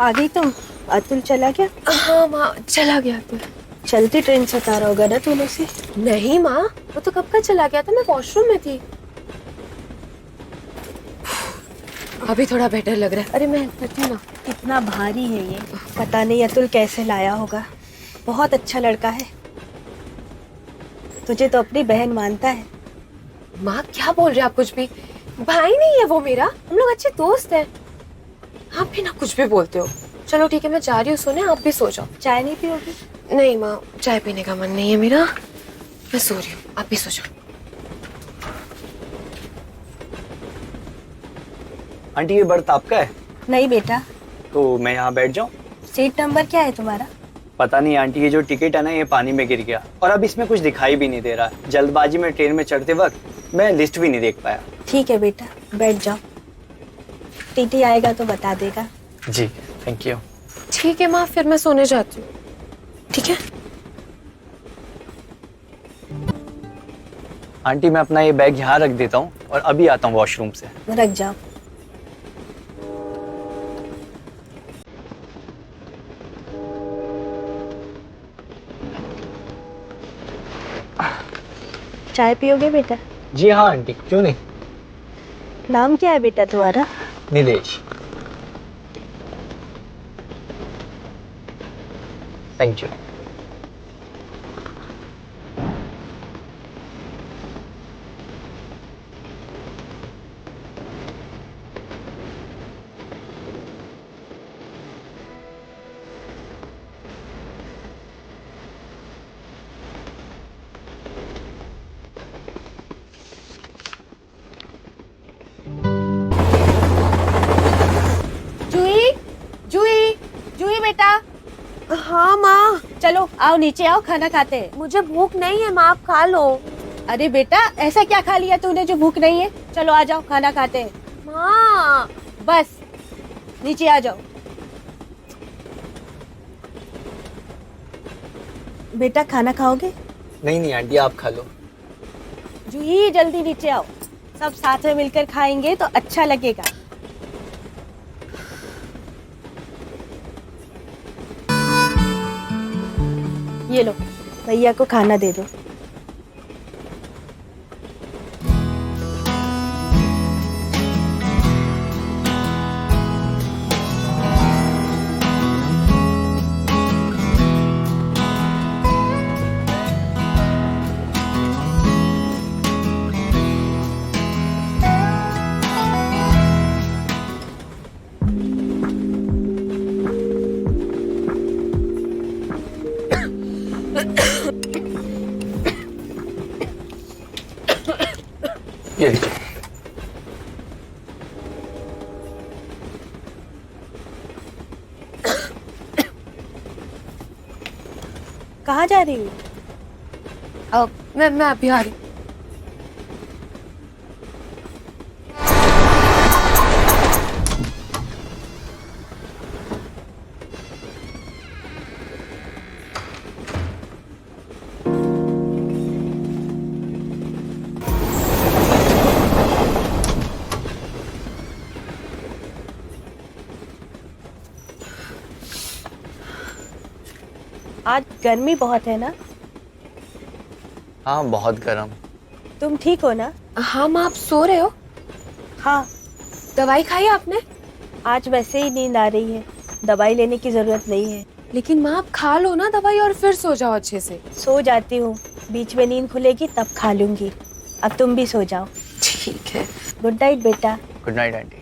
आ गई तुम? अतुल चला गया? हाँ माँ, चला गया अतुल। चलती ट्रेन से उतारा होगा ना तूने उसे? नहीं माँ, वो तो कब का चला गया था, मैं वॉशरूम में थी। अभी थोड़ा बेटर लग रहा है। अरे मैं हेल्प करती हूँ ना। कितना भारी है ये, पता नहीं अतुल कैसे लाया होगा। बहुत अच्छा लड़का है, तुझे तो अपनी बहन मानता है। माँ क्या बोल रहे हैं आप? कुछ भी भाई नहीं है वो मेरा, हम लोग अच्छे दोस्त हैं। आप भी ना कुछ भी बोलते हो। चलो ठीक है, मैं जा रही हूँ सोने, आप भी सो जाओ। चाय नहीं पियोगी? नहीं माँ, चाय पीने का मन नहीं है मेरा, मैं सो रही हूँ, आप भी सो जाओ। आंटी ये बर्थ आपका है? नहीं बेटा। तो मैं यहाँ बैठ जाऊँ? सीट नंबर क्या है तुम्हारा? पता नहीं आंटी, ये जो टिकट है ना ये पानी में गिर गया और अब इसमें कुछ दिखाई भी नहीं दे रहा। जल्दबाजी में ट्रेन में चढ़ते वक्त मैं लिस्ट भी नहीं देख पाया। ठीक है बेटा, बैठ जाओ, टीटी आएगा तो बता देगा। जी थैंक यू। ठीक है माँ, फिर मैं सोने जाती हूँ। ठीक है आंटी मैं अपना ये बैग यहाँ रख देता हूँ और अभी आता हूँ वॉशरूम से। रख जाओ। चाय पियोगे बेटा? जी हाँ आंटी, क्यों नहीं। नाम क्या है बेटा तुम्हारा? निलेश। Thank you. जूही, जूही, जूही बेटा। हाँ माँ। चलो आओ नीचे आओ, खाना खाते हैं। मुझे भूख नहीं है माँ, आप खा लो। अरे बेटा ऐसा क्या खा लिया तूने जो भूख नहीं है? चलो आ जाओ, खाना खाते हैं। माँ बस नीचे आ जाओ। बेटा खाना खाओगे? नहीं नहीं आंटी, आप खा लो। जूही जल्दी नीचे आओ, सब साथ में मिलकर खाएंगे तो अच्छा लगेगा। ये लो, भैया को खाना दे दो। ये लीजिए। कहाँ जा रही हो? मैं अभी आ रही हूँ। आज गर्मी बहुत है ना? हाँ बहुत गर्म। तुम ठीक हो ना? हाँ माँ, आप सो रहे हो? हाँ। दवाई खाई आपने? आज वैसे ही नींद आ रही है, दवाई लेने की जरूरत नहीं है। लेकिन माँ आप खा लो ना दवाई और फिर सो जाओ अच्छे से। सो जाती हूँ, बीच में नींद खुलेगी तब खा लूंगी। अब तुम भी सो जाओ। ठीक है। गुड नाइट बेटा। Good night aunty.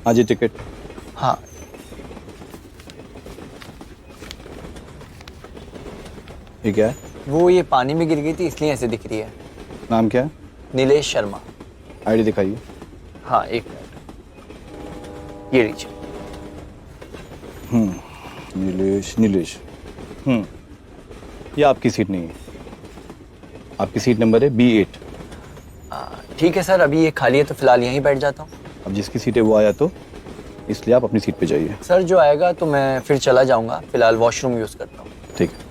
हाँ जी टिकट। हाँ ये क्या है? वो ये पानी में गिर गई थी इसलिए ऐसे दिख रही है। नाम क्या है? नीलेश शर्मा। आईडी दिखाइए। हाँ एक मिनट, ये लीजिए। नीलेश। ये आपकी सीट नहीं है, आपकी सीट नंबर है B8। ठीक है सर, अभी ये खाली है तो फिलहाल यहीं बैठ जाता हूँ। अब जिसकी सीट है वो आया तो इसलिए आप अपनी सीट पे जाइए। सर जो आएगा तो मैं फिर चला जाऊंगा, फिलहाल वॉशरूम यूज करता हूँ। ठीक है।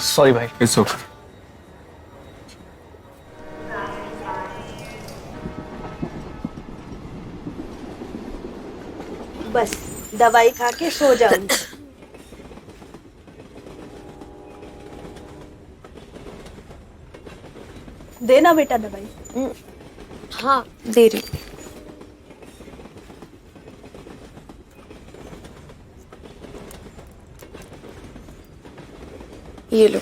सॉरी भाई। It's okay. बस दवाई खा के सो जाऊंगी। देना बेटा दवाई। हाँ दे रही हूँ। ये लो।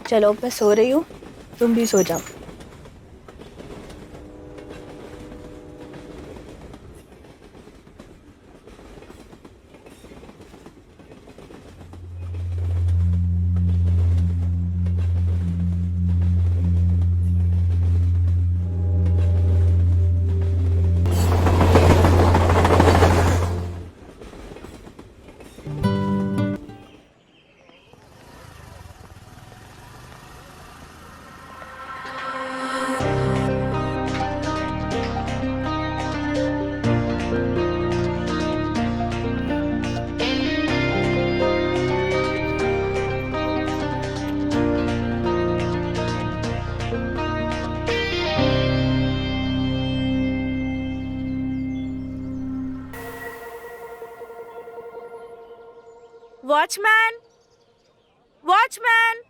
चलो मैं सो रही हूँ, तुम भी सो जाओ। Watchman, watchman.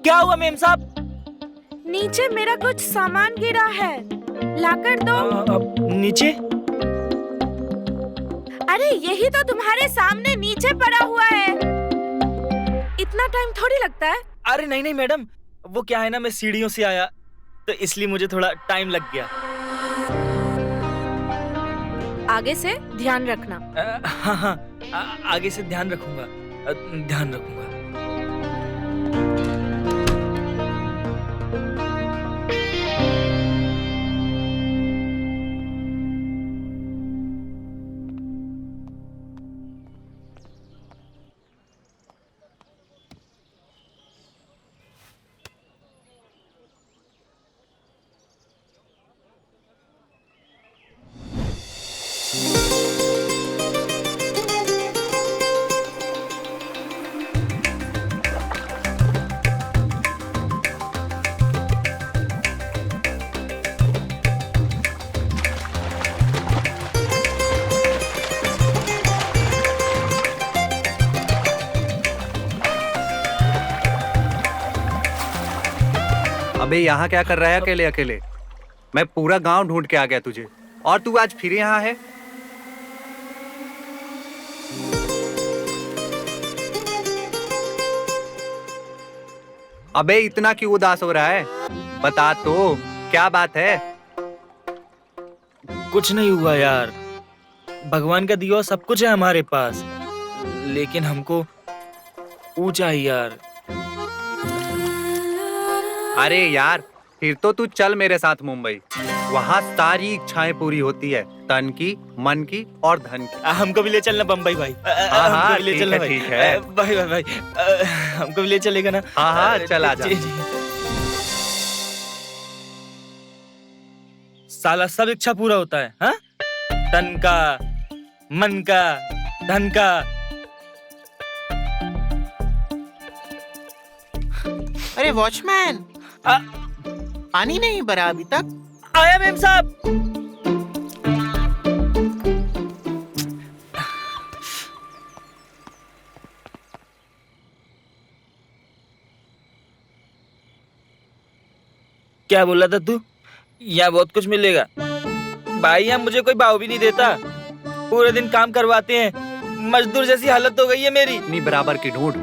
क्या हुआ मेम साहब? नीचे मेरा कुछ सामान गिरा है, लाकर दो। नीचे? अरे यही तो तुम्हारे सामने नीचे पड़ा हुआ है। इतना टाइम थोड़ी लगता है। अरे नहीं नहीं मैडम, वो क्या है ना, मैं सीढ़ियों से आया तो इसलिए मुझे थोड़ा टाइम लग गया। आगे से ध्यान रखना। हाँ हाँ, आगे से ध्यान रखूंगा, ध्यान रखूंगा। अबे यहाँ क्या कर रहा है अकेले अकेले? मैं पूरा गांव ढूंढ के आ गया तुझे, और तू आज फिर यहाँ है? अबे इतना क्यों उदास हो रहा है? बता तो, क्या बात है? कुछ नहीं हुआ यार, भगवान का दिया सब कुछ है हमारे पास, लेकिन हमको ऊंचाई यार। अरे यार, फिर तो तू चल मेरे साथ मुंबई। वहाँ सारी इच्छाएं पूरी होती है, तन की, मन की और धन की। हमको भी ले चलना बम्बई भाई। हाँ, हमको भी ले चलना भाई। ठीक है। भाई भाई भाई, हमको भी ले चलेगा ना? हाँ, चल आजा। जी, जी। साला सब इच्छा पूरा होता है, हाँ? तन का, मन का, धन का। अरे वॉचमैन, पानी नहीं भरा अभी तक? आया मेम साहब। क्या बोला था तू? यहाँ बहुत कुछ मिलेगा भाई। यहाँ मुझे कोई भाव भी नहीं देता, पूरे दिन काम करवाते हैं, मजदूर जैसी हालत हो गई है मेरी। अपनी बराबर की ढूंढ।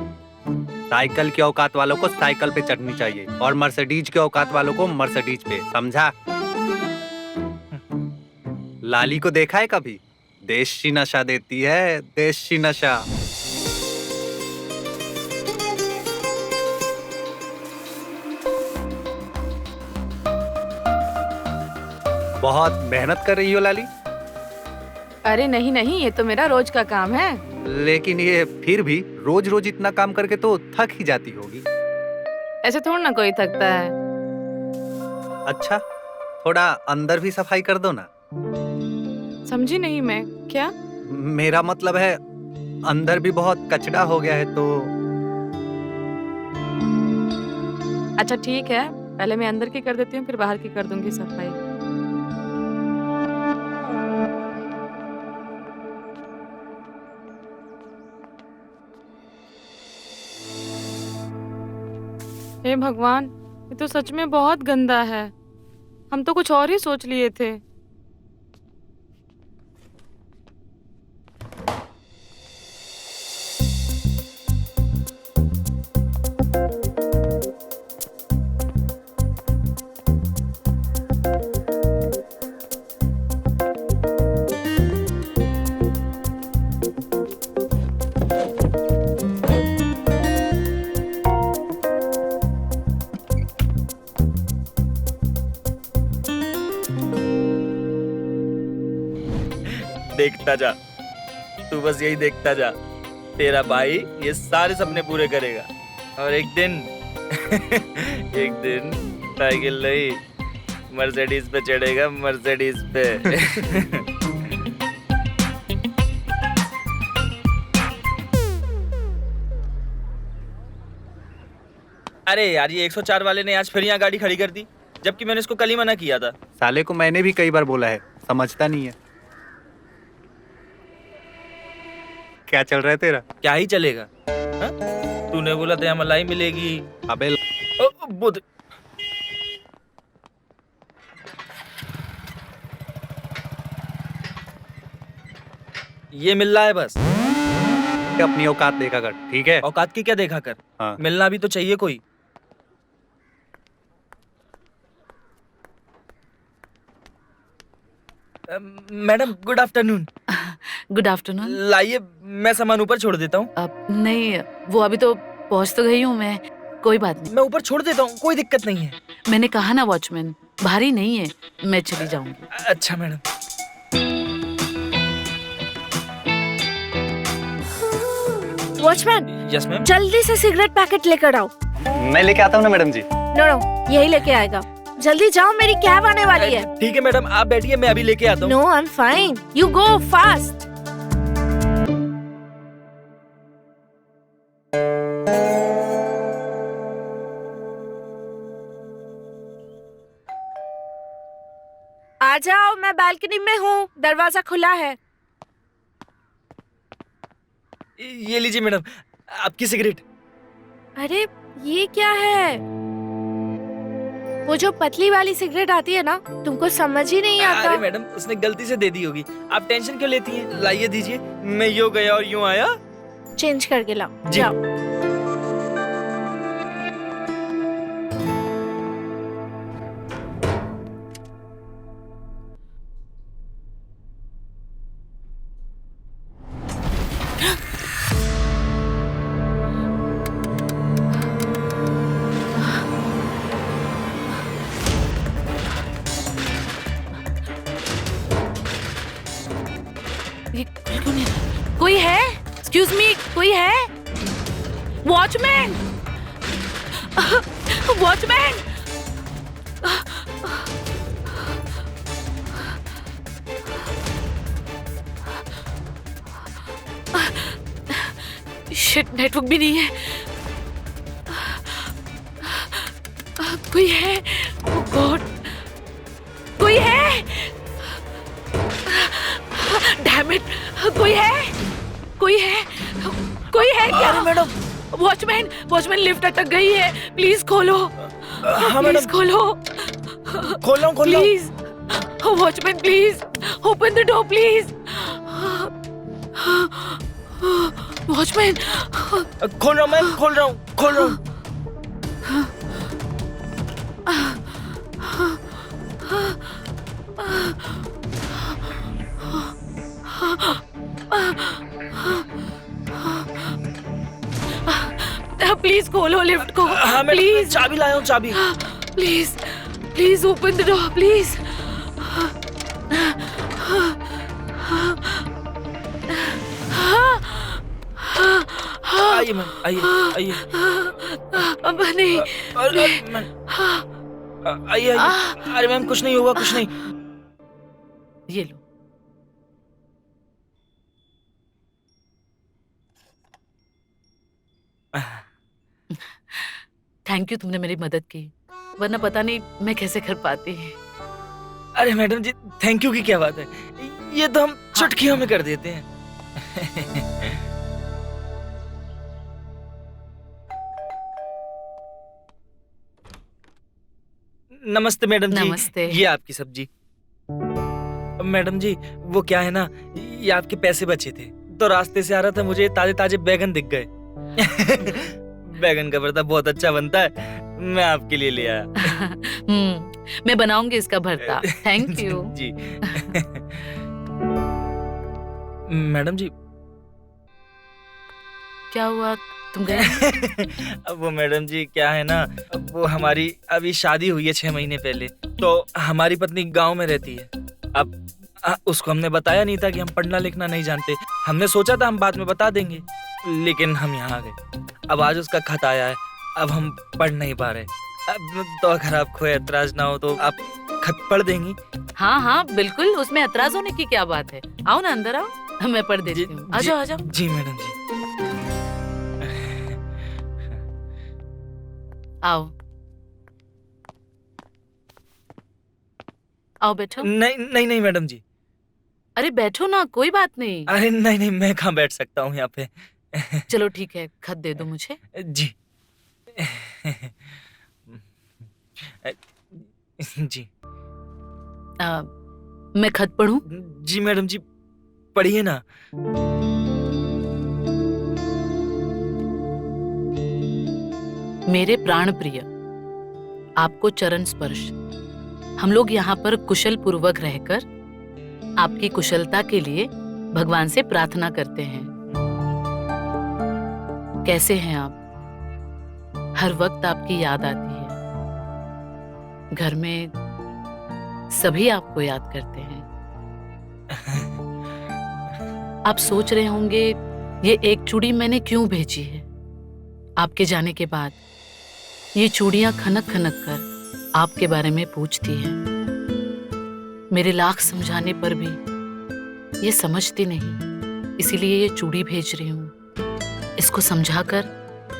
साइकिल की औकात वालों को साइकिल पे चढ़नी चाहिए और मर्सिडीज की औकात वालों को मर्सिडीज पे, समझा? लाली को देखा है कभी? देशी नशा देती है, देशी नशा। बहुत मेहनत कर रही हो लाली। अरे नहीं नहीं, ये तो मेरा रोज का काम है। लेकिन ये फिर भी रोज रोज इतना काम करके तो थक ही जाती होगी। ऐसे थोड़ा ना कोई थकता है। अच्छा, थोड़ा अंदर भी सफाई कर दो ना। समझी नहीं मैं, क्या? मेरा मतलब है अंदर भी बहुत कचरा हो गया है तो। अच्छा ठीक है, पहले मैं अंदर की कर देती हूँ, फिर बाहर की कर दूंगी सफाई। हे भगवान, ये तो सच में बहुत गंदा है। हम तो कुछ और ही सोच लिए थे। देखता जा, तू बस यही देखता जा। तेरा भाई ये सारे सपने पूरे करेगा और एक दिन एक दिन साइकिल नहीं, मर्सिडीज पे चढ़ेगा, मर्सिडीज पे। अरे यार, ये 104 वाले ने आज फिर यहाँ गाड़ी खड़ी कर दी, जबकि मैंने इसको कल ही मना किया था। साले को मैंने भी कई बार बोला है, समझता नहीं है। क्या चल रहा है तेरा? क्या ही चलेगा, हाँ? तूने बोला था यहाँ मलाई मिलेगी। अबे बुध। ये मिल रहा है बस। अपनी औकात देखा कर, ठीक है? औकात की क्या देखा कर? हाँ। मिलना भी तो चाहिए कोई। Madam good afternoon. Good afternoon. लाइए, मैं सामान ऊपर छोड़ देता हूँ। अब नहीं, वो अभी तो पहुंच तो गई हूँ मैं, कोई बात नहीं। मैं ऊपर छोड़ देता हूँ, कोई दिक्कत नहीं है। मैंने कहा ना वॉचमैन, भारी नहीं है, मैं चली जाऊंगी। अच्छा मैडम। Watchman, yes ma'am. जल्दी से सिगरेट पैकेट लेकर आओ। मैं लेके आता हूँ ना मैडम जी। नो नो, यही लेके आएगा। जल्दी जाओ, मेरी कैब आने वाली है। ठीक है मैडम, आप बैठिए, मैं अभी लेके आता हूँ। No, I am fine, you go fast. आ जाओ, मैं बालकनी में हूँ, दरवाजा खुला है। ये लीजिए मैडम, आपकी सिगरेट। अरे ये क्या है? वो जो पतली वाली सिगरेट आती है ना, तुमको समझ ही नहीं आता। अरे मैडम, उसने गलती से दे दी होगी, आप टेंशन क्यों लेती हैं? लाइए दीजिए, मैं यूं गया और यूं आया। चेंज करके लाओ, जी। जाओ। ये खुल क्यों नहीं रहा? कोई है? एक्सक्यूज मी, कोई है? वॉचमैन! वॉचमैन! शिट, नेटवर्क भी नहीं है। कोई है? ओह गॉड, कोई है? डैम इट, कोई है? कोई है? कोई है क्या? मैडम, वॉचमैन, वॉचमैन, लिफ्ट अटक गई है, प्लीज खोलो। प्लीज खोलो, खोल रहा हूँ please. Watchman please open the door please. Watchman, खोल रहा हूँ मैं, खोल रहा हूँ। प्लीज खोलो लिफ्ट को। हाँ मैडम, प्लीज चाबी लाया हूँ, चाबी। Please please open the door please. आइए मैम, आइए। अब नहीं। अरे मैम, आइए। अरे मैम, कुछ नहीं होगा, कुछ नहीं। ये लो। थैंक यू, तुमने मेरी मदद की, वरना पता नहीं मैं कैसे कर पाती। अरे मैडम जी, थैंक यू की क्या बात है, ये तो हम चुटकियों में कर देते हैं। नमस्ते मैडम जी। नमस्ते। ये आपकी सब्जी। मैडम जी, वो क्या है ना, ये आपके पैसे बचे थे, तो रास्ते से आ रहा था, मुझे ताजे ताजे बैगन दिख गए। बैगन का भरता बहुत अच्छा बनता है, मैं आपके लिए ले आया। मैं बनाऊंगी इसका भरता। Thank you. जी। मैडम जी, क्या हुआ, तुम गए? अब वो मैडम जी क्या है ना, वो हमारी अभी शादी हुई है 6 महीने पहले, तो हमारी पत्नी गांव में रहती है। अब उसको हमने बताया नहीं था कि हम पढ़ना लिखना नहीं जानते। हमने सोचा था हम बाद में बता देंगे, लेकिन हम यहाँ आ गए। अब आज उसका खत आया है, अब हम पढ़ नहीं पा रहे। अब तो अगर आपको ऐतराज ना हो तो आप खत पढ़ देंगी? हाँ हाँ बिल्कुल, उसमें ऐतराज होने की क्या बात है। आओ ना अंदर आओ, मैं पढ़ देती हूँ। आ जाओ आ जाओ। जी मैडम जी। आओ आओ बैठो। नहीं मैडम जी। अरे बैठो ना, कोई बात नहीं। अरे नहीं, मैं कहाँ बैठ सकता हूँ यहाँ पे। चलो ठीक है, खत दे दो मुझे। जी। जी। मैं खत पढ़ूं? जी मैडम जी, पढ़िए ना। मेरे प्राण प्रिय, आपको चरण स्पर्श। हम लोग यहाँ पर कुशल पूर्वक रहकर आपकी कुशलता के लिए भगवान से प्रार्थना करते हैं। कैसे हैं आप? हर वक्त आपकी याद आती है। घर में सभी आपको याद करते हैं। आप सोच रहे होंगे ये एक चूड़ी मैंने क्यों भेजी है। आपके जाने के बाद ये चूड़ियां खनक खनक कर आपके बारे में पूछती है। मेरे लाख समझाने पर भी ये समझती नहीं, इसीलिए ये चूड़ी भेज रही हूँ। इसको समझाकर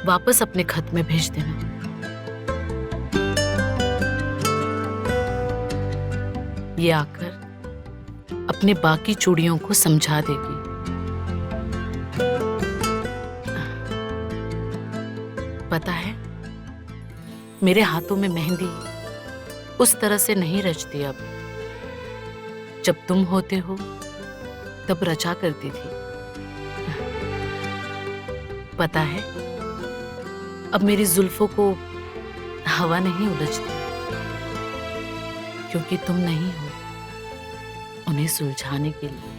वापस अपने खत में भेज देना। ये आकर अपने बाकी चूड़ियों को समझा देगी। पता है, मेरे हाथों में मेहंदी उस तरह से नहीं रचती अब। जब तुम होते हो तब रचा करती थी। पता है, अब मेरी जुल्फों को हवा नहीं उलझती, क्योंकि तुम नहीं हो उन्हें सुलझाने के लिए।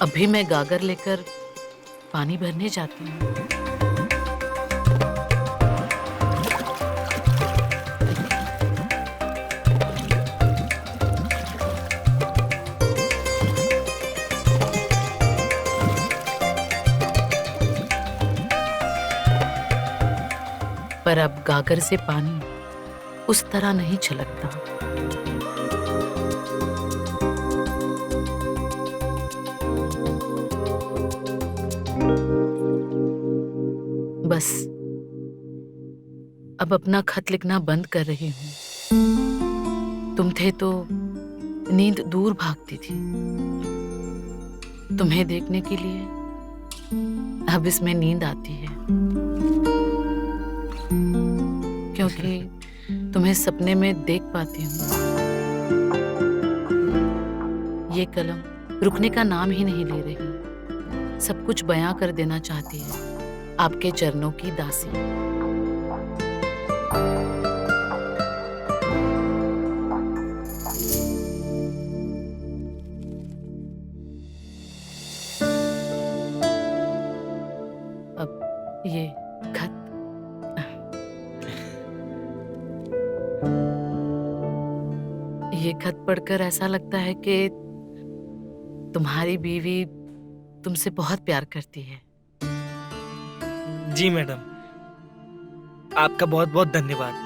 अभी मैं गागर लेकर पानी भरने जाती हूँ। पर अब गागर से पानी उस तरह नहीं छलकता। बस अब अपना खत लिखना बंद कर रही हूँ। तुम थे तो नींद दूर भागती थी। तुम्हें देखने के लिए अब इसमें नींद आती है, क्योंकि तुम्हें सपने में देख पाती हूँ। ये कलम रुकने का नाम ही नहीं ले रही, सब कुछ बयां कर देना चाहती है, आपके चरणों की दासी। अब ये खत पढ़कर ऐसा लगता है कि तुम्हारी बीवी तुमसे बहुत प्यार करती है। जी मैडम, आपका बहुत बहुत धन्यवाद।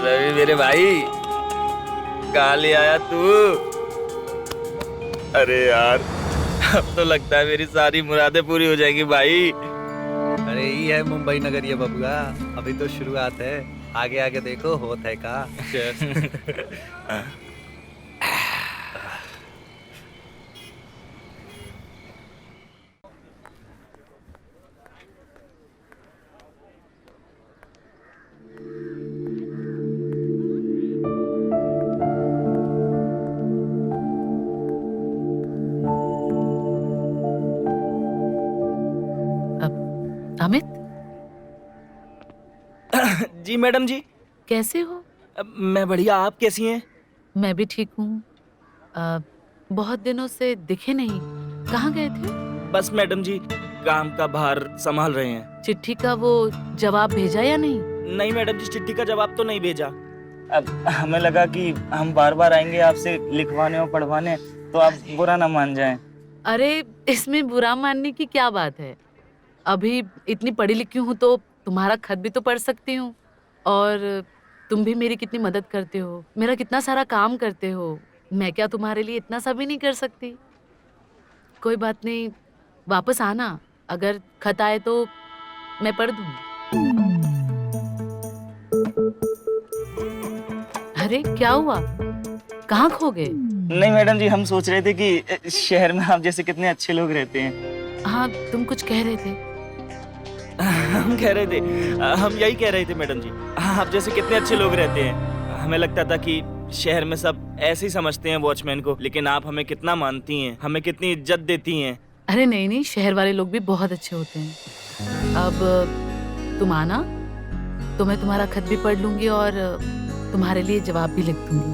रवि मेरे भाई, कहाँ ले आया तू? अरे यार, अब तो लगता है मेरी सारी मुरादें पूरी हो जाएंगी भाई। अरे ही है मुंबई नगर ये बबुआ, अभी तो शुरुआत है, आगे आगे देखो होत है का। अमित, जी मैडम जी। कैसे हो? मैं बढ़िया, आप कैसी हैं? मैं भी ठीक हूँ। बहुत दिनों से दिखे नहीं, कहाँ गए थे? बस मैडम जी, काम का भार संभाल रहे हैं। चिट्ठी का वो जवाब भेजा या नहीं? नहीं मैडम जी, चिट्ठी का जवाब तो नहीं भेजा। अब हमें लगा कि हम बार बार आएंगे आपसे लिखवाने और पढ़वाने, तो आप बुरा ना मान जाएं। अरे इसमें बुरा मानने की क्या बात है? अभी इतनी पढ़ी लिखी हूँ तो तुम्हारा खत भी तो पढ़ सकती हूँ, और तुम भी मेरी कितनी मदद करते हो, मेरा कितना सारा काम करते हो। मैं क्या तुम्हारे लिए इतना सा भी नहीं कर सकती? कोई बात नहीं, वापस आना। अगर खत आए तो मैं पढ़ दूंगी। अरे क्या हुआ, कहाँ खो गए? नहीं मैडम जी, हम सोच रहे थे कि शहर में आप जैसे कितने अच्छे लोग रहते हैं। हाँ, तुम कुछ कह रहे थे। हम कह रहे थे, हम यही कह रहे थे मैडम जी, आप जैसे कितने अच्छे लोग रहते हैं। हमें लगता था कि शहर में सब ऐसे ही समझते हैं वॉचमैन को, लेकिन आप हमें कितना मानती हैं, हमें कितनी इज्जत देती हैं। अरे नहीं नहीं, शहर वाले लोग भी बहुत अच्छे होते हैं। अब तुम आना तो मैं तुम्हारा खत भी पढ़ लूंगी और तुम्हारे लिए जवाब भी लिख दूंगी।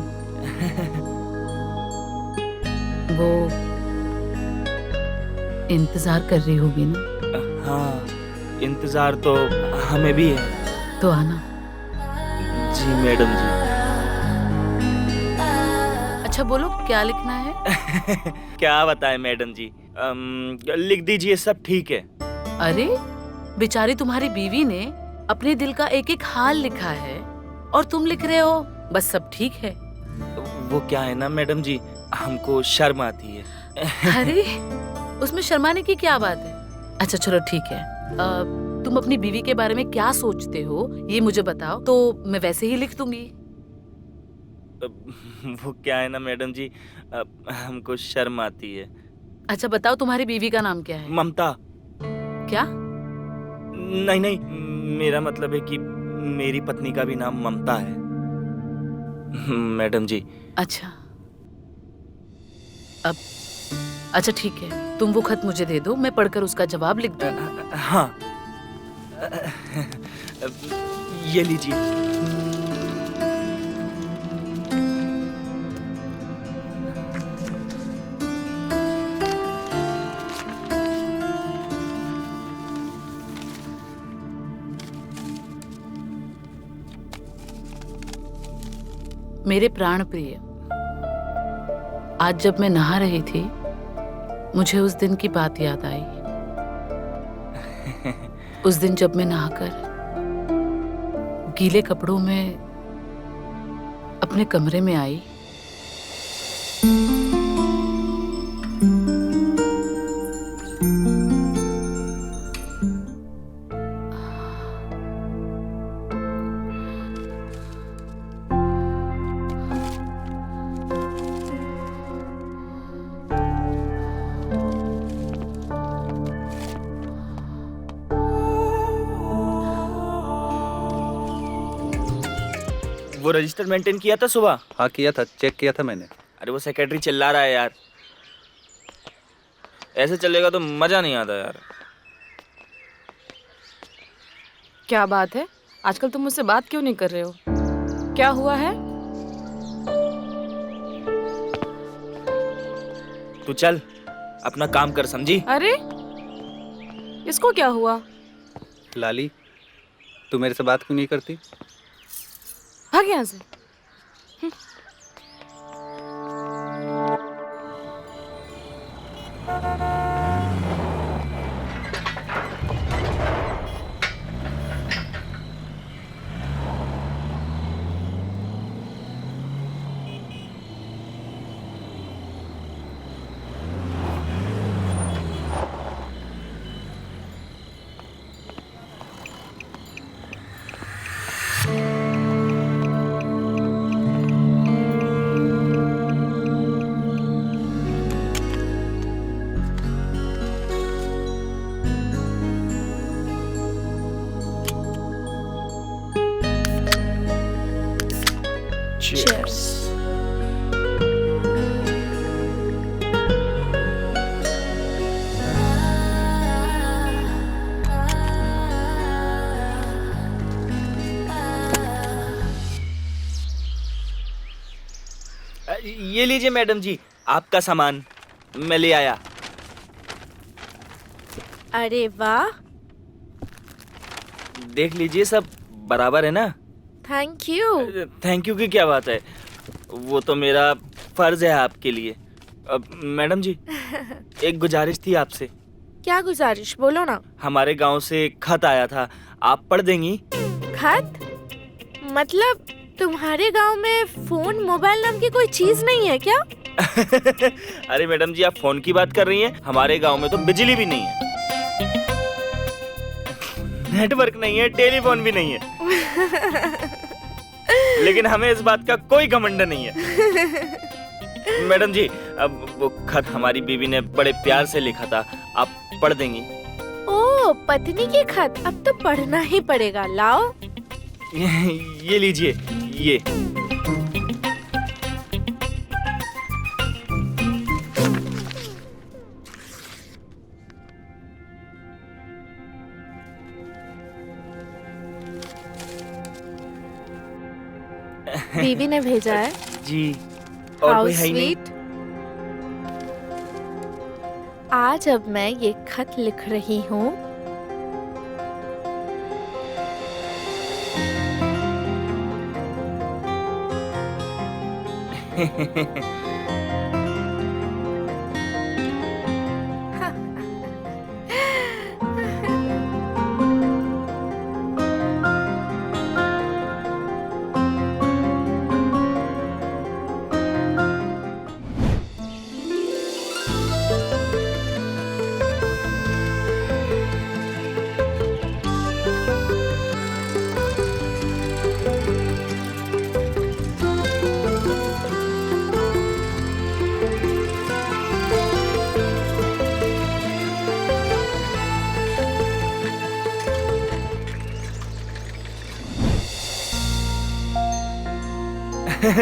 वो इंतजार कर रही होगी ना? हाँ, इंतजार तो हमें भी है। तो आना। जी मैडम जी। अच्छा बोलो, क्या लिखना है? क्या बताएं मैडम जी, लिख दीजिए, सब ठीक है। अरे बेचारी तुम्हारी बीवी ने अपने दिल का एक एक हाल लिखा है और तुम लिख रहे हो बस सब ठीक है। वो क्या है ना मैडम जी, हमको शर्म आती है। अरे उसमें शर्माने की क्या बात है? अच्छा चलो ठीक है, तुम अपनी बीवी के बारे में क्या सोचते हो ये मुझे बताओ, तो मैं वैसे ही लिख दूंगी। वो क्या है ना मैडम जी, हमको शर्म आती है। अच्छा बताओ, तुम्हारी बीवी का नाम क्या है? ममता। क्या? नहीं नहीं, मेरा मतलब है कि मेरी पत्नी का भी नाम ममता है मैडम जी। अच्छा अब अच्छा ठीक है, तुम वो खत मुझे दे दो, मैं पढ़कर उसका जवाब लिख दूंगी। हाँ, ये लीजिए। मेरे प्राण प्रिय, आज जब मैं नहा रही थी मुझे उस दिन की बात याद आई। उस दिन जब मैं नहाकर गीले कपड़ों में अपने कमरे में आई, वो रजिस्टर मेंटेन किया था सुबह? हाँ किया था, चेक किया था मैंने। अरे वो सेक्रेटरी चिल्ला रहा है यार, ऐसे चलेगा तो मजा नहीं आता यार। क्या बात है, आजकल तुम मुझसे बात क्यों नहीं कर रहे हो? क्या हुआ है? तू चल अपना काम कर, समझी? अरे इसको क्या हुआ? लाली, तू मेरे से बात क्यों नहीं करती? भाग यहाँ से। Cheers. ये लीजिए मैडम जी, आपका सामान मैं ले आया। अरे वाह, देख लीजिए सब बराबर है ना? Thank you. थैंक यू की क्या बात है, वो तो मेरा फर्ज है आपके लिए। मैडम जी एक गुजारिश थी आपसे। क्या गुजारिश, बोलो ना। हमारे गांव से खत आया था, आप पढ़ देंगी? खत? मतलब तुम्हारे गांव में फोन मोबाइल नाम की कोई चीज नहीं है क्या? अरे मैडम जी, आप फोन की बात कर रही हैं? हमारे गांव में तो बिजली भी नहीं है, नेटवर्क नहीं है, टेलीफोन भी नहीं है, लेकिन हमें इस बात का कोई घमंड नहीं है। मैडम जी, अब वो खत हमारी बीवी ने बड़े प्यार से लिखा था, आप पढ़ देंगी? ओ, पत्नी की खत, अब तो पढ़ना ही पड़ेगा। लाओ। ये लीजिए, ये। बीवी ने भेजा है। जी। और हाउ कोई है ही नहीं? स्वीट। आज अब मैं ये खत लिख रही हूँ।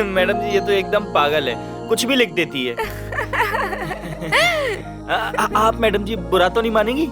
मैडम जी, ये तो एकदम पागल है, कुछ भी लिख देती है। आप मैडम जी बुरा तो नहीं मानेंगी?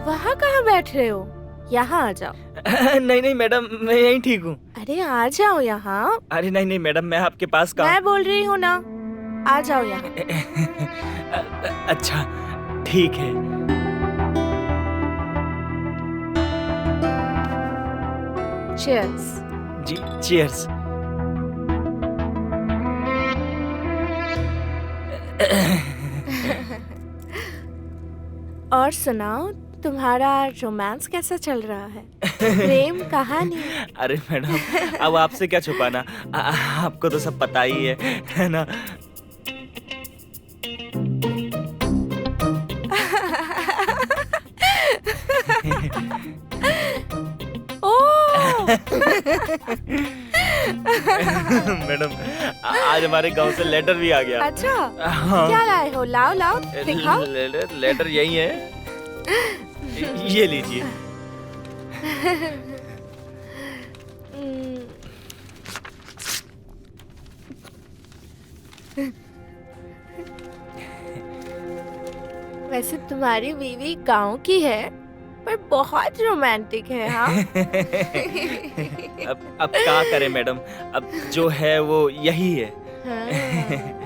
वहाँ कहाँ बैठ रहे हो? यहाँ आ जाओ। नहीं नहीं मैडम, मैं यहीं ठीक हूँ। अरे आ जाओ यहाँ। अरे नहीं नहीं मैडम, मैं आपके पास कहाँ? मैं बोल रही हूँ ना, आ जाओ यहाँ। अच्छा ठीक है। चीयर्स। जी चीयर्स। और सुनाओ, तुम्हारा रोमांस कैसा चल रहा है? प्रेम कहानी? अरे मैडम, अब आपसे क्या छुपाना, आपको तो सब पता ही है ना? मैडम, आज हमारे गांव से लेटर भी आ गया। अच्छा, हाँ। क्या लाए हो? लाओ लाओ दिखाओ। लेटर यही है, ये लीजिए। वैसे तुम्हारी बीवी गांव की है, पर बहुत रोमांटिक है। हाँ। अब क्या करें मैडम, अब जो है वो यही है। हाँ।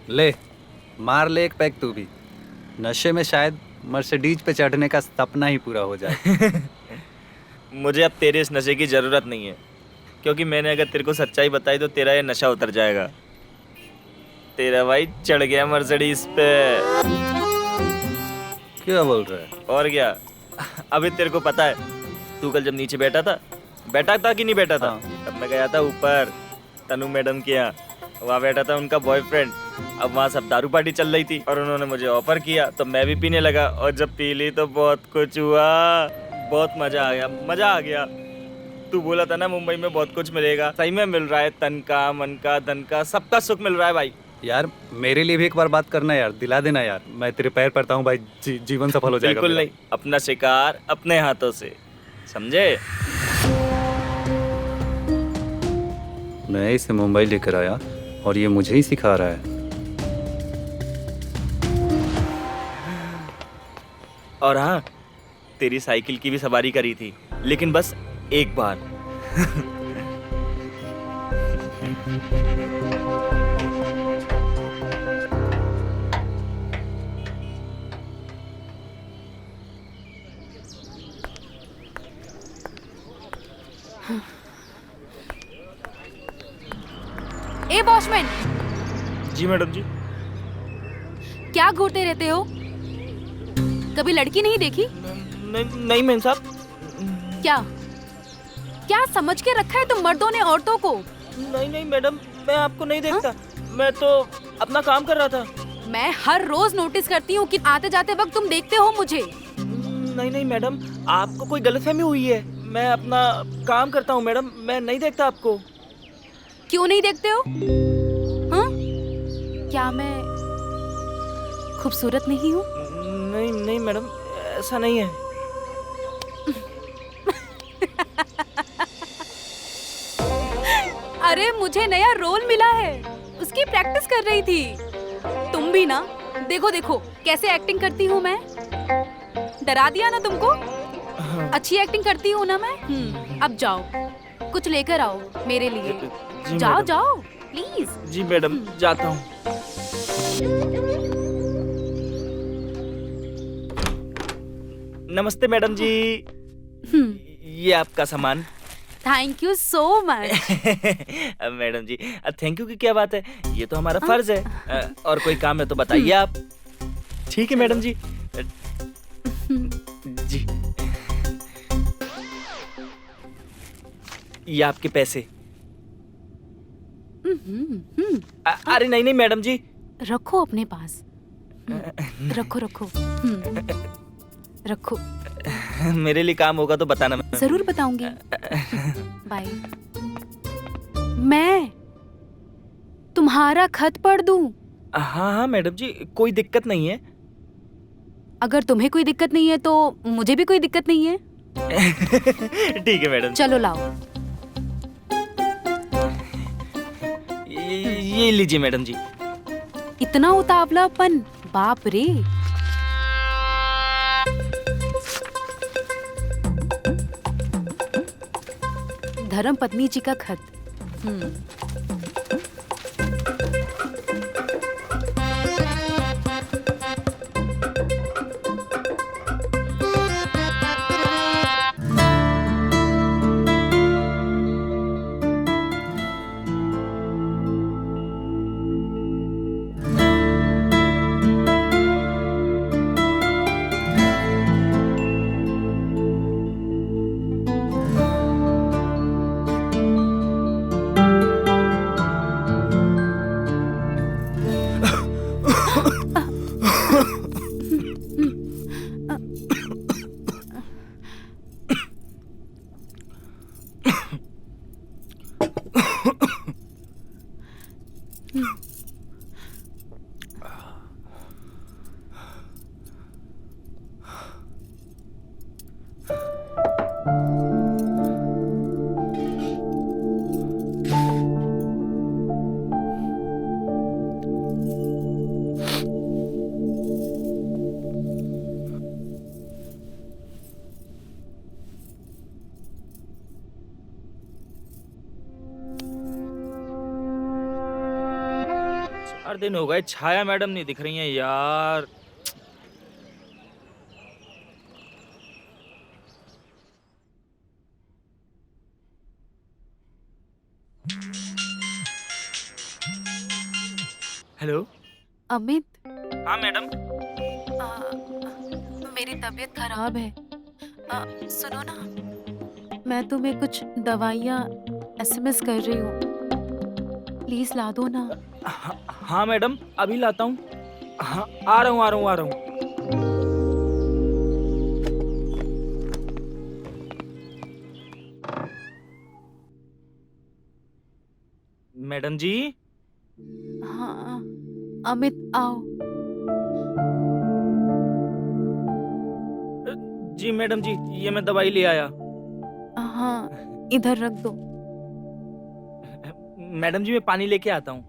ले मार ले एक पैक तू भी। नशे में शायद मर्सिडीज पे चढ़ने का सपना ही पूरा हो जाए। मुझे अब तेरे इस नशे की जरूरत नहीं है, क्योंकि मैंने अगर तेरे को सच्चाई बताई तो तेरा ये नशा उतर जाएगा। तेरा भाई चढ़ गया मर्सिडीज पे। क्या बोल रहा है? और क्या, अभी तेरे को पता है, तू कल जब नीचे बैठा था कि नहीं बैठा था? हाँ। तब मैं गया था ऊपर तनु मैडम के यहाँ, वहाँ बैठा था उनका बॉयफ्रेंड। अब वहाँ सब दारू पार्टी चल रही थी और उन्होंने मुझे ऑफर किया, तो मैं भी पीने लगा, और जब पी ली तो बहुत कुछ हुआ, बहुत मजा आ गया। तू बोला था ना मुंबई में बहुत कुछ मिलेगा, सही में मिल रहा है। तन का, मन का, धन का, सबका सुख मिल रहा है भाई। यार मेरे लिए भी एक बार बात करना यार, दिला देना यार, मैं तेरे पैर पड़ता हूँ भाई, जीवन सफल हो जाएगा बिल्कुल मेरा। नहीं, अपना शिकार अपने हाथों से, समझे? मैं इसे मुंबई लेकर आया और ये मुझे ही सिखा रहा है। और हाँ, तेरी साइकिल की भी सवारी करी थी, लेकिन बस एक बार। ए वॉचमैन, जी मैडम जी। क्या घूरते रहते हो? कभी लड़की नहीं देखी? नहीं मैम साहब। क्या क्या समझ के रखा है तुम मर्दों ने औरतों को? नहीं मैडम, मैं आपको नहीं देखता। मैं तो अपना काम कर रहा था। मैं हर रोज नोटिस करती हूँ कि आते जाते वक्त तुम देखते हो मुझे। नहीं मैडम, आपको कोई गलतफहमी हुई है। मैं अपना काम करता हूँ मैडम, मैं नहीं देखता आपको। क्यों नहीं देखते हो? हाँ? क्या मैं खूबसूरत नहीं हूँ? नहीं मैडम, ऐसा नहीं है। अरे मुझे नया रोल मिला है, उसकी प्रैक्टिस कर रही थी। तुम भी ना, देखो देखो कैसे एक्टिंग करती हूँ मैं। डरा दिया ना तुमको? अच्छी एक्टिंग करती हूँ ना मैं। अब जाओ, कुछ लेकर आओ मेरे लिए। जी जाओ मैडम। जाओ प्लीज। जी मैडम, जाता हूँ। नमस्ते मैडम जी, ये आपका सामान। Thank you so much. Madam ji, thank you की क्या बात है, ये तो हमारा फर्ज है। और कोई काम है तो बताइए आप। ठीक है मैडम जी। जी, ये आपके पैसे। अरे नहीं मैडम जी। रखो अपने पास। रखो रखो। रखो। मेरे लिए काम होगा तो बताना। जरूर बताऊंगी। बाय। मैं तुम्हारा खत पढ़ दूं? हाँ मैडम जी, कोई दिक्कत नहीं है। अगर तुम्हें कोई दिक्कत नहीं है तो मुझे भी कोई दिक्कत नहीं है। ठीक है मैडम। चलो लाओ। ये लीजिए मैडम जी। इतना उतावलापन, बाप रे। धर्म पत्नी जी का खत। चार दिन हो गए, छाया मैडम नहीं दिख रही हैं यार। हेलो। अमित, हाँ मैडम। मेरी तबीयत खराब है। सुनो ना, मैं तुम्हें कुछ दवाइयाँ एसएमएस कर रही हूँ, प्लीज ला दो ना। हाँ मैडम, अभी लाता हूँ। हाँ, आ रहा हूँ। मैडम जी। हाँ अमित आओ। जी मैडम जी, ये मैं दवाई ले आया। हाँ, इधर रख दो। मैडम जी मैं पानी लेके आता हूँ।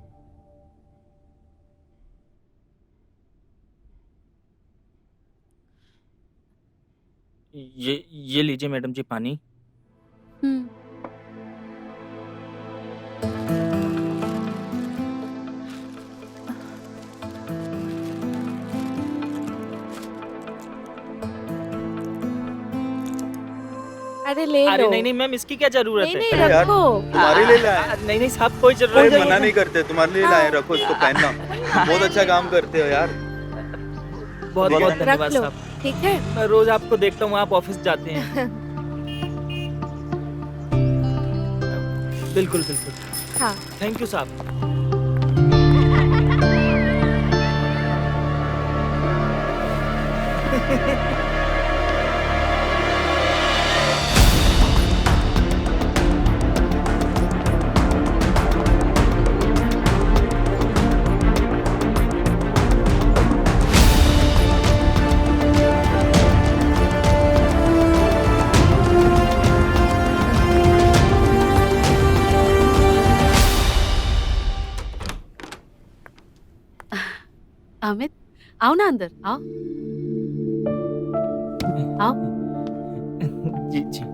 ये लीजिए मैडम जी पानी। हम्म। अरे ले अरे लो। नहीं नहीं मैम, इसकी क्या जरूरत नहीं है? नहीं अरे यार, रखो। तुम्हारे लिए लाए। नहीं नहीं साहब, कोई जरूरत कोई नहीं मना है। नहीं करते, तुम्हारे लिए लाए, रखो इसको पहनना। बहुत अच्छा काम करते हो यार। बहुत बहुत रख धन्यवाद लो, साहब। ठीक है। मैं रोज आपको देखता हूँ, आप ऑफिस जाते हैं। बिल्कुल बिल्कुल। हाँ। थैंक यू साहब। अमित आओ ना अंदर आओ। आओ। जी जी।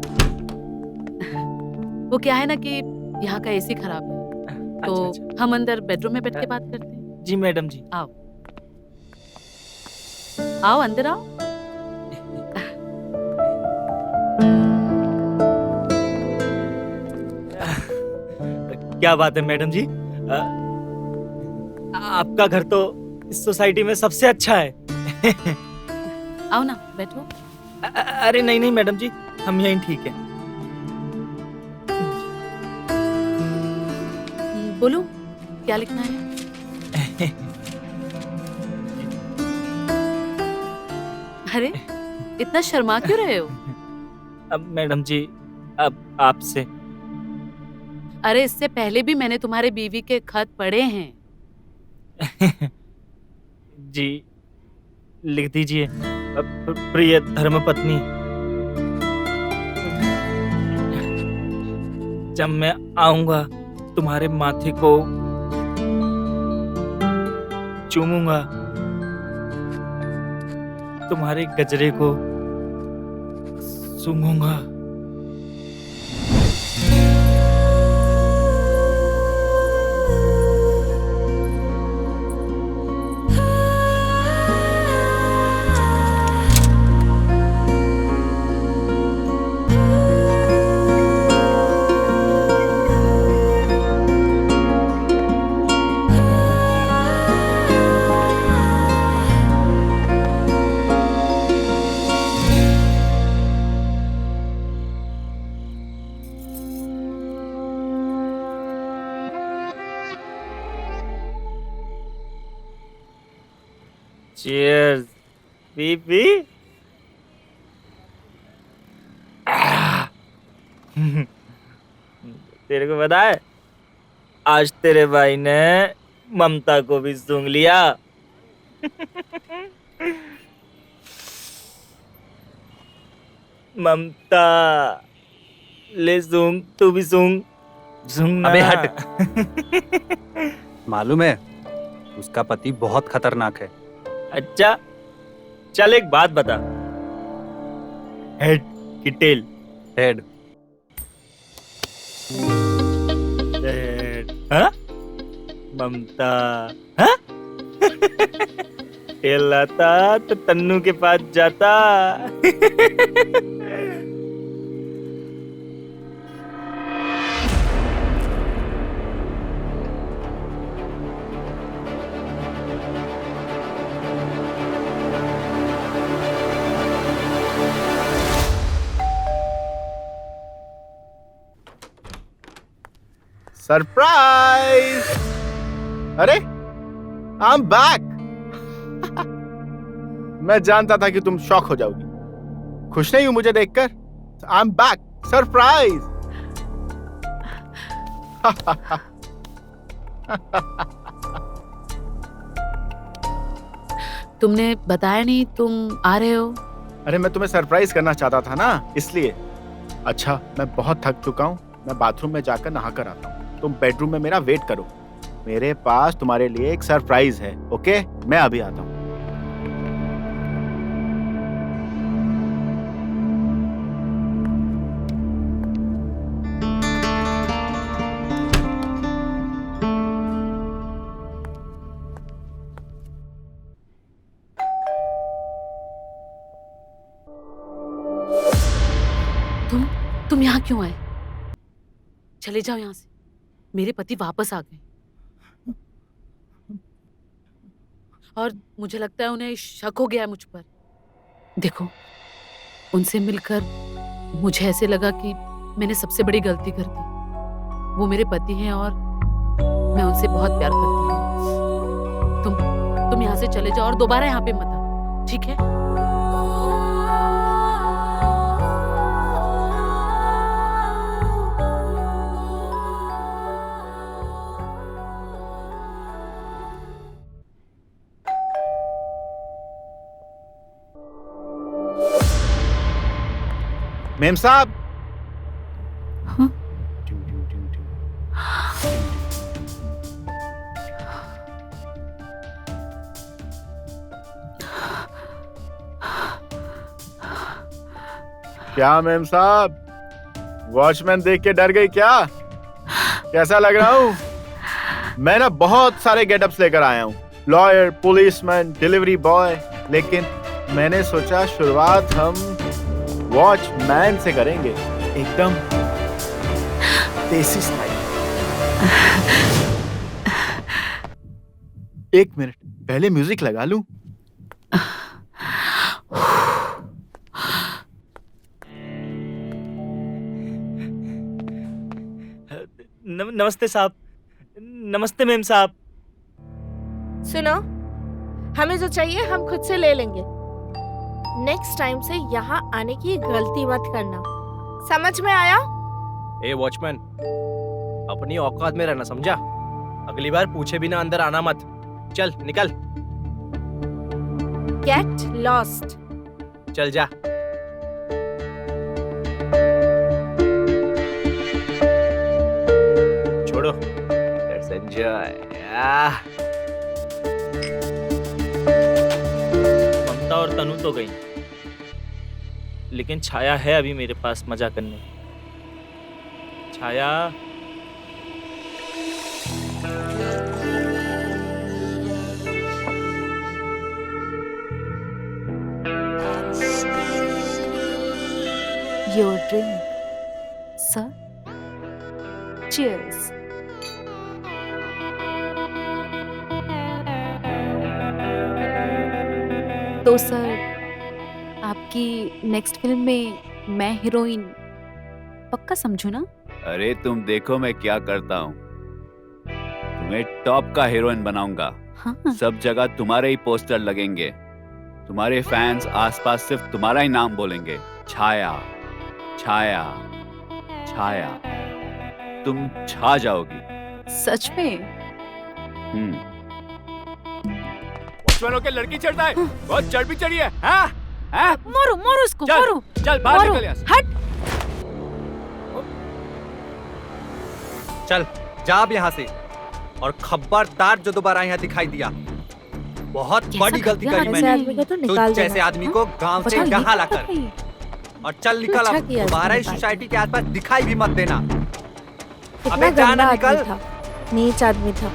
वो क्या है ना कि यहाँ का एसी खराब है, तो अच्छा। हम अंदर बेडरूम में बैठ के बात करते हैं। जी मैडम जी। आओ आओ अंदर आओ। क्या बात है मैडम जी, आपका घर तो इस सोसाइटी में सबसे अच्छा है। आओ ना बैठो। अरे नहीं नहीं मैडम जी, हम यहीं ठीक है। बोलो क्या लिखना है। अरे इतना शर्मा क्यों रहे हो? अब मैडम जी, अब आपसे। अरे इससे पहले भी मैंने तुम्हारे बीवी के खत पढ़े हैं। जी लिख दीजिए। प्रिय धर्मपत्नी, जब मैं आऊंगा तुम्हारे माथे को चूमूंगा, तुम्हारे गजरे को सूंघूंगा। Cheers, P. तेरे को पता है, आज तेरे भाई ने ममता को भी सूंघ लिया। ममता, ले सूंघ, तू भी सूंघ, सूंघना। अबे हट। मालूम है उसका पति बहुत खतरनाक है। अच्छा, चल एक बात बता, हेड की टेल? हेड। हेड। हाँ? ममता, हाँ? टेल आता तो तन्नू के पास जाता। सरप्राइज! अरे आई एम बैक। मैं जानता था कि तुम शॉक हो जाओगी। खुश नहीं हूं मुझे देखकर? I am back. सरप्राइज! तुमने बताया नहीं तुम आ रहे हो? अरे मैं तुम्हें सरप्राइज करना चाहता था ना, इसलिए। अच्छा, मैं बहुत थक चुका हूँ, मैं बाथरूम में जाकर नहा कर आता हूँ। तुम बेडरूम में मेरा वेट करो, मेरे पास तुम्हारे लिए एक सरप्राइज है। ओके, मैं अभी आता हूँ। तुम यहाँ क्यों आए? चले जाओ यहाँ से। मेरे पति वापस आ गए और मुझे लगता है उन्हें शक हो गया है मुझ पर। देखो, उनसे मिलकर मुझे ऐसे लगा कि मैंने सबसे बड़ी गलती कर दी। वो मेरे पति हैं और मैं उनसे बहुत प्यार करती हूँ। तुम यहाँ से चले जाओ और दोबारा यहाँ पे मत आना, ठीक है? मेम साहब। हाँ? क्या मेम साहब, वॉचमैन देख के डर गई क्या? कैसा लग रहा हूँ? मैं ना बहुत सारे गेटअप्स लेकर आया हूँ, लॉयर, पुलिसमैन, डिलीवरी बॉय, लेकिन मैंने सोचा शुरुआत हम वॉचमैन से करेंगे, एकदम देसी स्टाइल। एक मिनट, पहले म्यूजिक लगा लूं। नमस्ते साहब। नमस्ते मेम साहब। सुनो, हमें जो चाहिए हम खुद से ले लेंगे। नेक्स्ट टाइम से यहाँ आने की गलती मत करना, समझ में आया? ए वॉचमैन, अपनी औकात में रहना, समझा? अगली बार पूछे बिना अंदर आना मत। चल निकल। Get lost. चल जा। छोड़ो, लेट्स एंजॉय। ममता और तनु तो गई, लेकिन छाया है अभी मेरे पास मजा करने। छाया, योर ड्रिंक सर। चीयर्स। तो सर, आपकी नेक्स्ट फिल्म में मैं हीरोइन पक्का समझू ना? अरे तुम देखो मैं क्या करता हूँ, तुम्हें टॉप का हीरोइन बनाऊंगा। हाँ। सब जगह तुम्हारे ही पोस्टर लगेंगे, तुम्हारे फैंस आसपास सिर्फ तुम्हारा ही नाम बोलेंगे, छाया छाया छाया। तुम छा जाओगी। सच में? वॉचमैन के लड़की चढ़ता है, बहुत चढ़ भी चढ़ी है। हाँ? हाँ? मारो मारो इसको, चल, मारो। चल बाहर मारो, निकल यहाँ से। हट। चल जा अब यहाँ से, और खबरदार जो दोबारा यहाँ दिखाई दिया। बहुत बड़ी गलती करी मैंने। आदमी को तो तू निकाल जैसे देना। आदमी को गांव से अच्छा, यहाँ ये ला बात कर, है। और चल निकल अच्छा अब। किया दोबारा इसने इस बात। सोसाइटी के आसपास दिखाई भी मत देना। कितना अबे जाना, गंदा निकल। आदमी था, नीच आदमी था।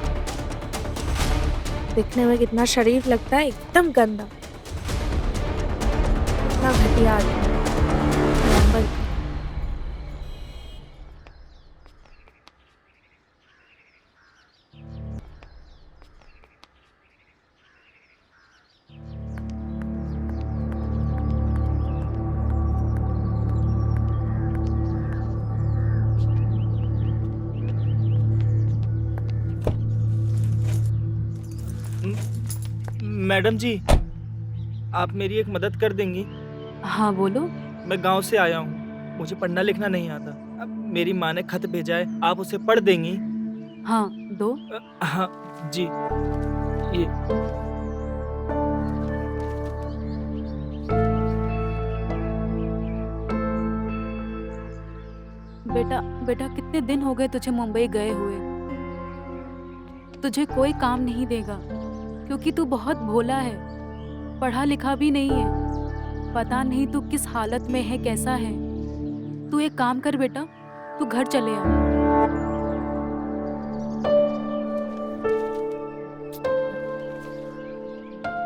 दिखने में कितना शरीफ लगता है, एकदम गंदा। कितना घटिया आदमी। नंबर मैडम जी, आप मेरी एक मदद कर देंगी? हाँ बोलो। मैं गांव से आया हूँ, मुझे पढ़ना लिखना नहीं आता। अब मेरी माँ ने खत भेजा है, आप उसे पढ़ देंगी? हाँ दो। हाँ जी, ये बेटा बेटा कितने दिन हो गए तुझे मुंबई गए हुए। तुझे कोई काम नहीं देगा क्योंकि तू बहुत भोला है, पढ़ा लिखा भी नहीं है। पता नहीं तू किस हालत में है, कैसा है। तू एक काम कर बेटा, तू घर चले आ।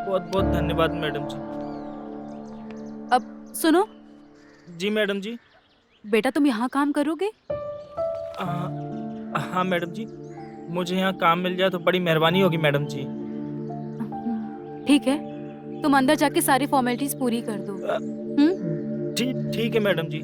बहुत बहुत धन्यवाद मैडम जी। अब सुनो जी मैडम जी। बेटा, तुम यहाँ काम करोगे? हाँ मैडम जी, मुझे यहाँ काम मिल जाए तो बड़ी मेहरबानी होगी मैडम जी। ठीक है, तुम अंदर जाके सारी फॉर्मेलिटीज पूरी कर दो। ठीक है मैडम जी।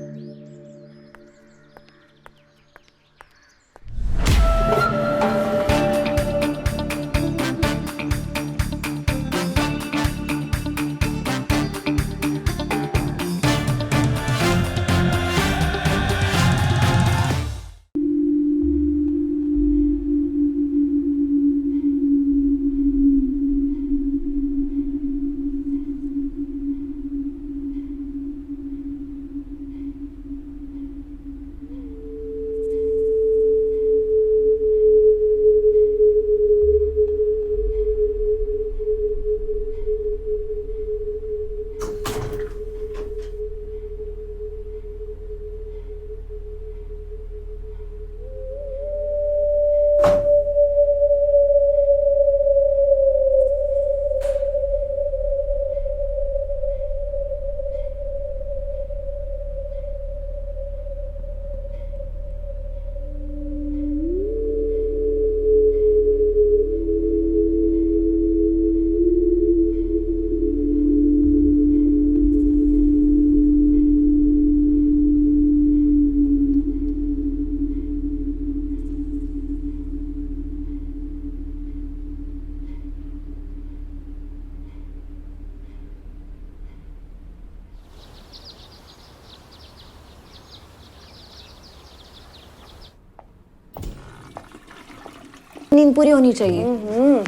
नींद पूरी होनी चाहिए,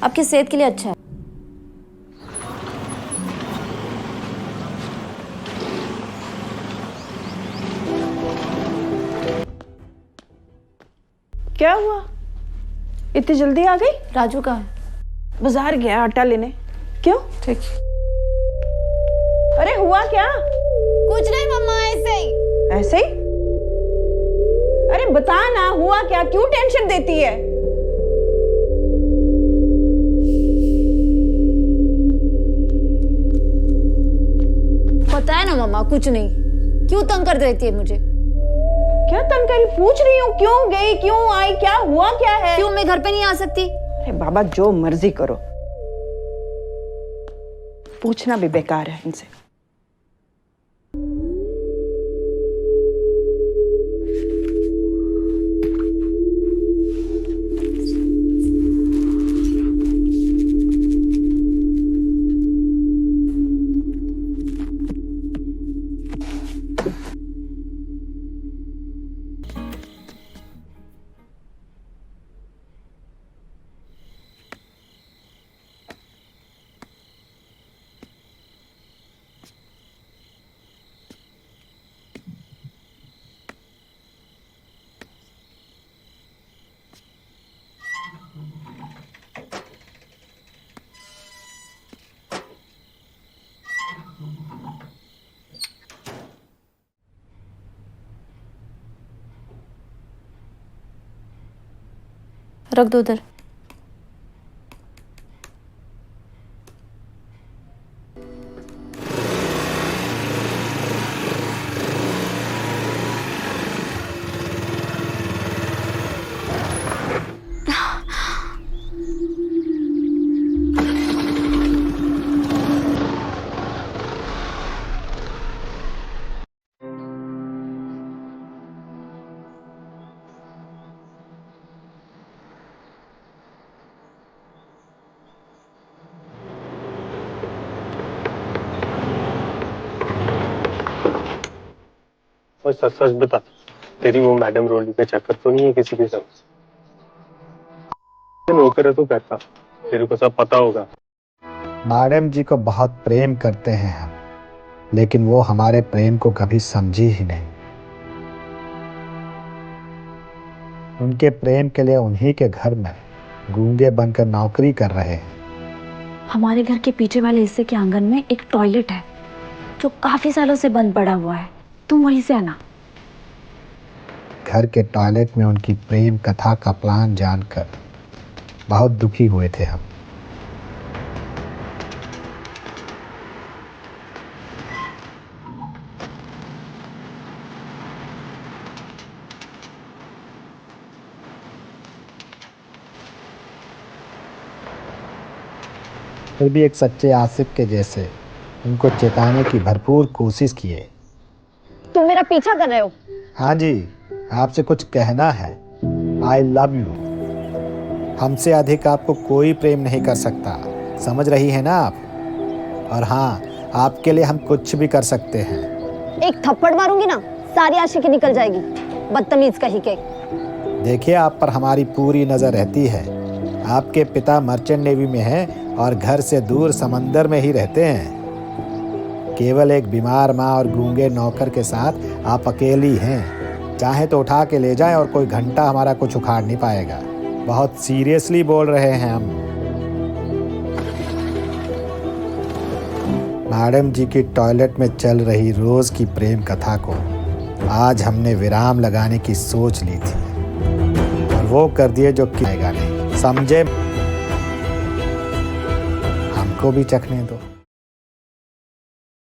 आपकी सेहत के लिए अच्छा है। क्या हुआ, इतनी जल्दी आ गई? राजू कहाँ है? बाजार गया आटा लेने। क्यों? ठीक। अरे हुआ क्या? कुछ नहीं मम्मा, ऐसे ही। ऐसे ही? अरे बता ना, हुआ क्या? क्यों टेंशन देती है? पता है ना मम्मा, कुछ नहीं। क्यों तंग कर देती है मुझे? क्या तंग करी? पूछ रही हूँ, क्यों गई, क्यों आई, क्या हुआ, क्या है? क्यों मैं घर पे नहीं आ सकती? अरे बाबा, जो मर्जी करो, पूछना भी बेकार है इनसे। रख दो उधर। और सच सच बता, तेरी वो मैडम रोली पे चक्कर तो नहीं है किसी के साथ? नौकर है तो कहता, तेरे को सब पता होगा। मैडम जी को बहुत प्रेम करते हैं हम, लेकिन वो हमारे प्रेम को कभी समझी ही नहीं। उनके प्रेम के लिए उन्हीं के घर में गूंगे बनकर नौकरी कर रहे हैं। हमारे घर के पीछे वाले हिस्से के आंगन में एक टॉयलेट है जो काफी सालों से बंद पड़ा हुआ है, तुम वहीं से आना। घर के टॉयलेट में उनकी प्रेम कथा का प्लान जानकर बहुत दुखी हुए थे हम। फिर भी एक सच्चे आसिफ के जैसे उनको चेताने की भरपूर कोशिश किए। तुम मेरा पीछा कर रहे हो? हाँ जी, आपसे कुछ कहना है। I love you. हमसे अधिक आपको कोई प्रेम नहीं कर सकता, समझ रही है ना आप? और हाँ, आपके लिए हम कुछ भी कर सकते हैं। एक थप्पड़ मारूंगी ना, सारी आशिकी निकल जाएगी, बदतमीज कहीं के। देखिए, आप पर हमारी पूरी नजर रहती है। आपके पिता मर्चेंट नेवी में हैं और घर से दूर समंदर में ही रहते हैं। केवल एक बीमार माँ और गूंगे नौकर के साथ आप अकेली हैं। चाहे तो उठा के ले जाएं और कोई घंटा हमारा कुछ उखाड़ नहीं पाएगा। बहुत सीरियसली बोल रहे हैं हम। मैडम जी की टॉयलेट में चल रही रोज की प्रेम कथा को आज हमने विराम लगाने की सोच ली थी, और वो कर दिए जो किएगा नहीं, समझे? हमको भी चखने दो।